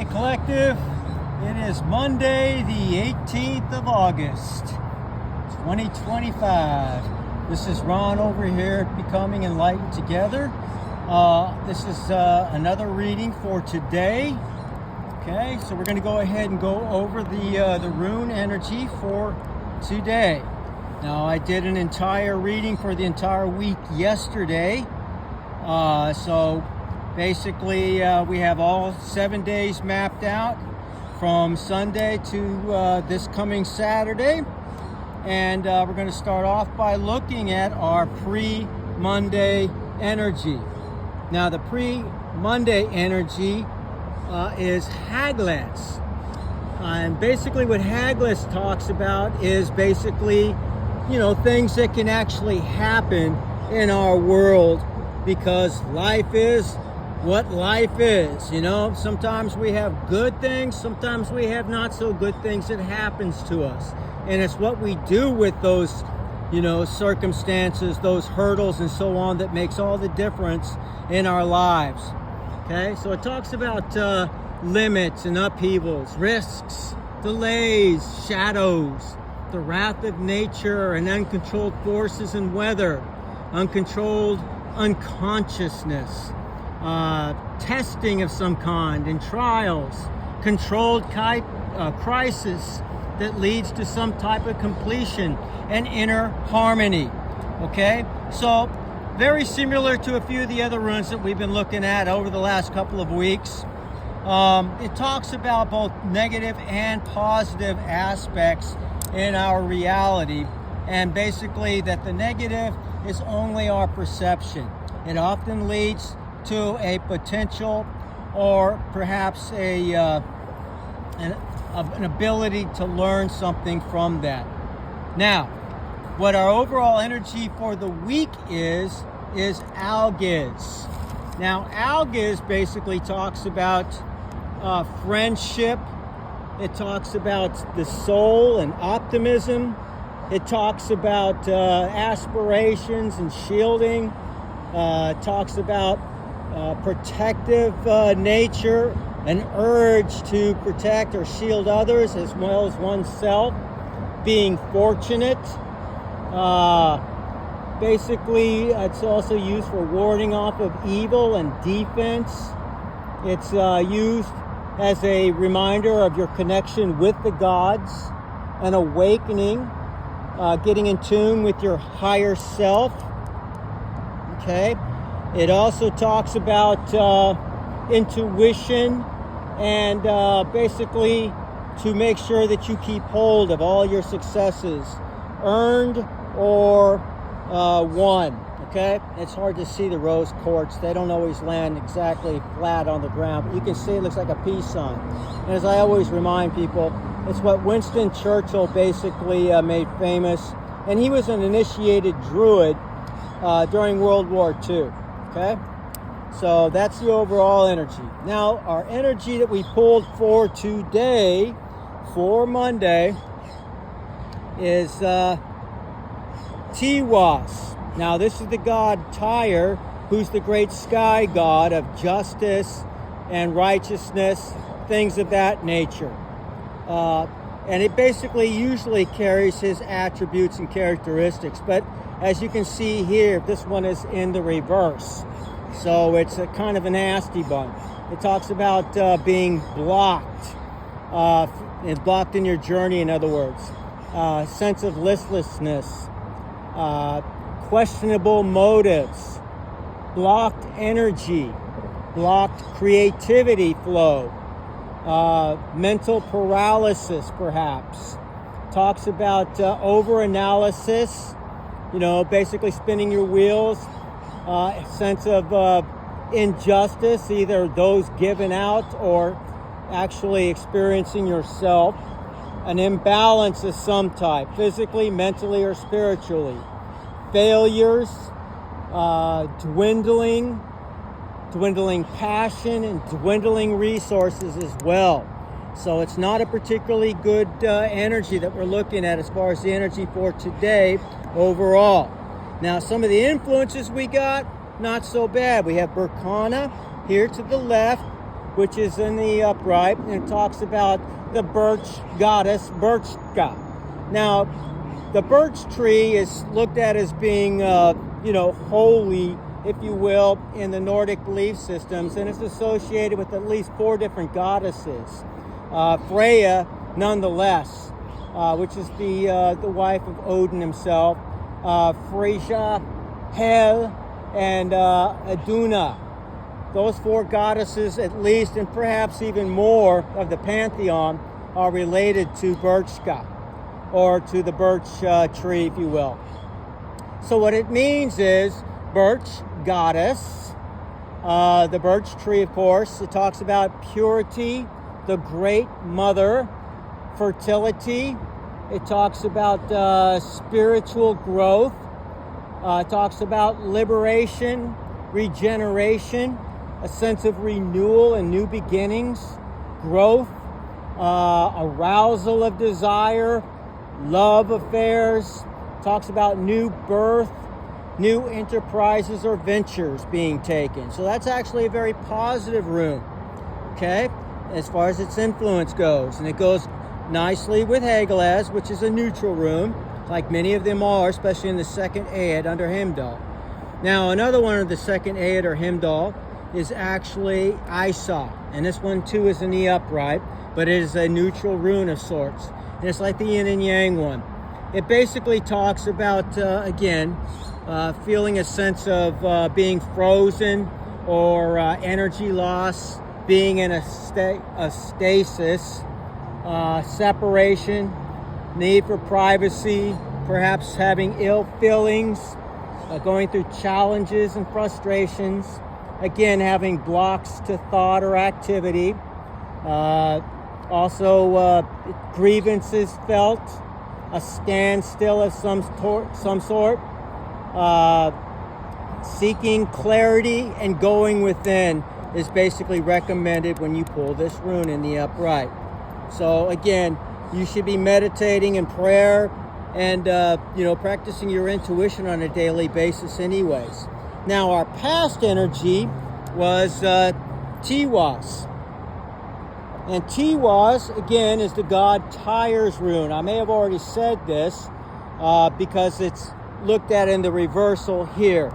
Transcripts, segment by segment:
Okay, collective, it is Monday, the 18th of August, 2025. This is Ron over here at Becoming Enlightened Together. This is another reading for today. Okay, so we're going to go ahead and go over the rune energy for today. Now, I did an entire reading for the entire week yesterday. So basically, we have all 7 days mapped out from Sunday to this coming Saturday. And we're going to start off by looking at our pre-Monday energy. Now, the pre-Monday energy is Algiz. And basically what Algiz talks about is basically, things that can actually happen in our world because life is what life is. Sometimes we have good things, sometimes we have not so good things that happens to us. And it's what we do with those, circumstances, those hurdles and so on that makes all the difference in our lives. Okay, so it talks about limits and upheavals, risks, delays, shadows, the wrath of nature and uncontrolled forces and weather, uncontrolled unconsciousness, testing of some kind and trials, controlled crisis that leads to some type of completion and inner harmony. Okay, so very similar to a few of the other runes that we've been looking at over the last couple of weeks. It talks about both negative and positive aspects in our reality, and basically that the negative is only our perception. It often leads to a potential or perhaps an ability to learn something from that. Now, what our overall energy for the week is Algiz. Now, Algiz basically talks about friendship. It talks about the soul and optimism. It talks about aspirations and shielding. It talks about protective nature, an urge to protect or shield others as well as oneself, being fortunate. Basically, it's also used for warding off of evil and defense. It's used as a reminder of your connection with the gods, an awakening, getting in tune with your higher self. Okay. It also talks about intuition and basically to make sure that you keep hold of all your successes, earned or won. Okay, it's hard to see the rose quartz. They don't always land exactly flat on the ground, but you can see it looks like a peace sign. And as I always remind people, it's what Winston Churchill basically made famous, and he was an initiated druid during World War II. Okay, so that's the overall energy. Now, our energy that we pulled for today, for Monday, is Tiwaz. Now, this is the god Tyre, who's the great sky god of justice and righteousness, things of that nature. And it basically usually carries his attributes and characteristics. But as you can see here, this one is in the reverse. So it's a kind of a nasty one. It talks about being blocked. It's blocked in your journey, in other words. Sense of listlessness. Questionable motives, blocked energy, blocked creativity flow, mental paralysis perhaps. Talks about over-analysis, basically spinning your wheels, a sense of injustice, either those given out or actually experiencing yourself, an imbalance of some type, physically, mentally, or spiritually. Failures, dwindling passion, and dwindling resources as well. So it's not a particularly good energy that we're looking at as far as the energy for today overall. Now, some of the influences we got, not so bad. We have Berkana here to the left, which is in the upright, and it talks about the birch goddess, Birchka. Now, the birch tree is looked at as being, holy, if you will, in the Nordic belief systems, and it's associated with at least 4 different goddesses. Freya, nonetheless, which is the wife of Odin himself, Freyja, Hel, and Iduna. Those 4 goddesses, at least, and perhaps even more of the pantheon, are related to Birchka, or to the birch tree, if you will. So what it means is birch goddess, the birch tree, of course. It talks about purity, the great mother, fertility. It talks about spiritual growth. It talks about liberation, regeneration, a sense of renewal and new beginnings, growth, arousal of desire, love affairs. Talks about new birth, new enterprises or ventures being taken. So that's actually a very positive rune, okay, as far as its influence goes. And it goes nicely with Algiz, which is a neutral rune, like many of them are, especially in the second Aed under Heimdall. Now, another one of the second Aed or Heimdall is actually Isa, and this one too is in the upright, but it is a neutral rune of sorts, and it's like the yin and yang one. It basically talks about, feeling a sense of being frozen or energy loss, being in a stasis, separation, need for privacy, perhaps having ill feelings, going through challenges and frustrations, again, having blocks to thought or activity, also grievances felt, a standstill of some sort, seeking clarity and going within is basically recommended when you pull this rune in the upright. So again, you should be meditating in prayer and practicing your intuition on a daily basis anyways. Now, our past energy was Tiwaz. And Tiwaz, again, is the god Tyr's rune. I may have already said this because it's looked at in the reversal here.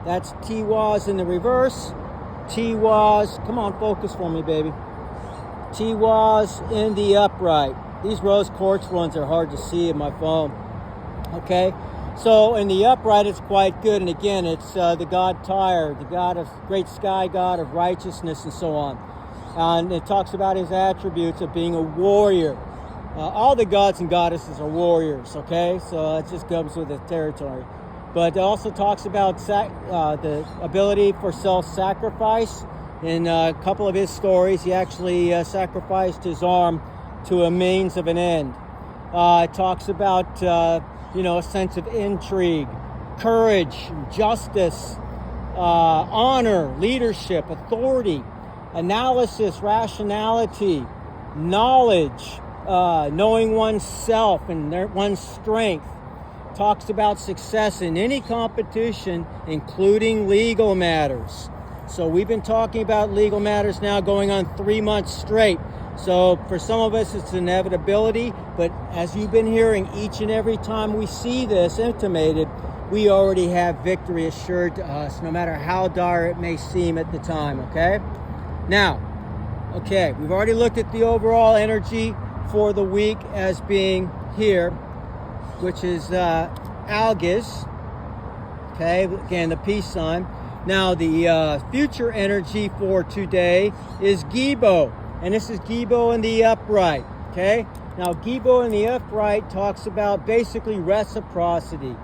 That's Tiwaz in the reverse. Tiwaz, come on, focus for me, baby. Tiwaz in the upright. These rose quartz ones are hard to see in my phone. Okay, so in the upright, it's quite good. And again, it's the god Tyr, the god of great sky god of righteousness and so on. And it talks about his attributes of being a warrior. All the gods and goddesses are warriors, okay? So it just comes with the territory. But it also talks about the ability for self-sacrifice. In a couple of his stories, he actually sacrificed his arm to a means of an end. It talks about, a sense of intrigue, courage, justice, honor, leadership, authority, analysis, rationality, knowledge, knowing oneself and one's strength. Talks about success in any competition, including legal matters. So we've been talking about legal matters now going on 3 months straight. So for some of us, it's inevitability, but as you've been hearing, each and every time we see this intimated, we already have victory assured to us, no matter how dire it may seem at the time, okay? Now, okay, we've already looked at the overall energy for the week as being here, which is Algiz, okay, again, the peace sign. Now, the future energy for today is Gebo, and this is Gebo in the upright, okay? Now, Gebo in the upright talks about basically reciprocity,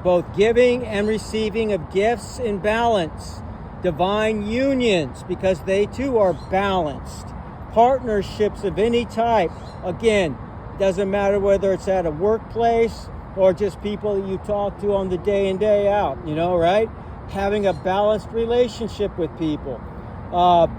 both giving and receiving of gifts in balance, divine unions, because they too are balanced, partnerships of any type. Again, doesn't matter whether it's at a workplace or just people that you talk to on the day in, day out, right? Having a balanced relationship with people.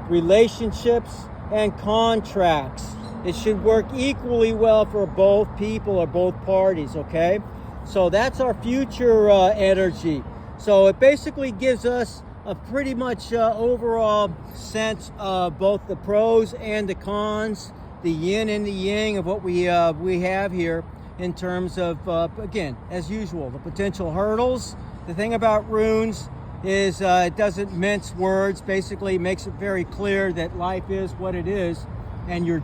Relationships and contracts. It should work equally well for both people or both parties, okay? So that's our future energy. So it basically gives us a pretty much overall sense of both the pros and the cons, the yin and the yang of what we have here in terms of, again, as usual, the potential hurdles. The thing about runes is it doesn't mince words. Basically, it makes it very clear that life is what it is, and you're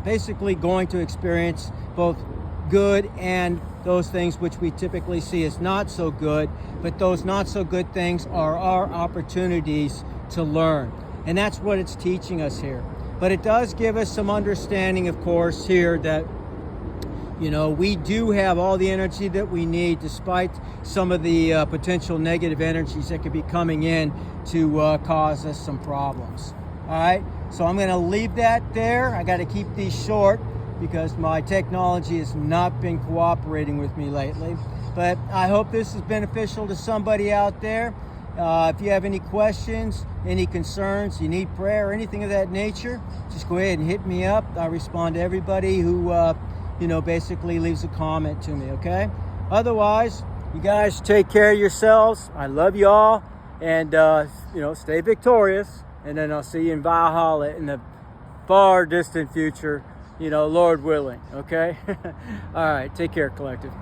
basically going to experience both good and those things which we typically see as not so good, but those not so good things are our opportunities to learn. And that's what it's teaching us here. But it does give us some understanding, of course, here that, you know, we do have all the energy that we need, despite some of the potential negative energies that could be coming in to cause us some problems. All right, so I'm going to leave that there. I got to keep these short because my technology has not been cooperating with me lately. But I hope this is beneficial to somebody out there. If you have any questions, any concerns, you need prayer or anything of that nature, just go ahead and hit me up. I respond to everybody who you know, basically leaves a comment to me, okay? Otherwise, you guys take care of yourselves. I love you all, and you know, stay victorious. And then I'll see you in Valhalla in the far distant future, you know, Lord willing, okay? All right, take care, collective.